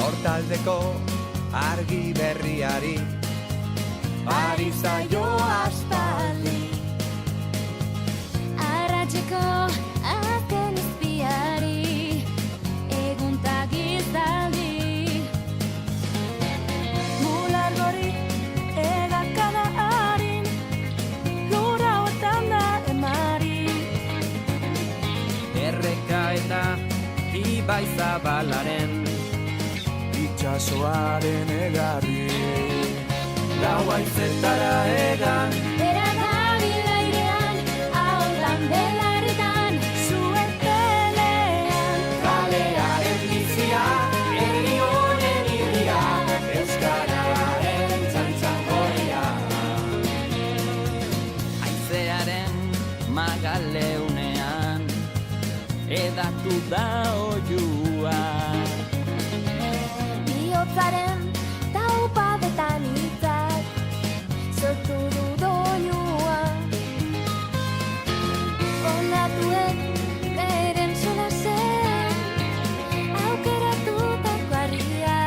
Hortaldeko argi berriari ari zaio aspaldi. Arratseko azken izpiari egun tagizaldi. Mular gori egakada harin lura hortan da emari. Erreka eta ibai zabalaren Itxasoaren egarri Gau aizetara egan Bera dabil airean, ahondan belarritan, zuen telean. Kalearen bizia, herri honen irria Euskararen txantxangoria haizearen magaleunean edatu da oiua. Bihotzaren taupadetan hitzak sortu du doinua. Ondatuen beren solasen aukeratutako harria.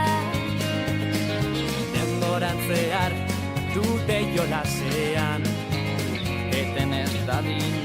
Denboran zehar dute jolasean eten ez dadin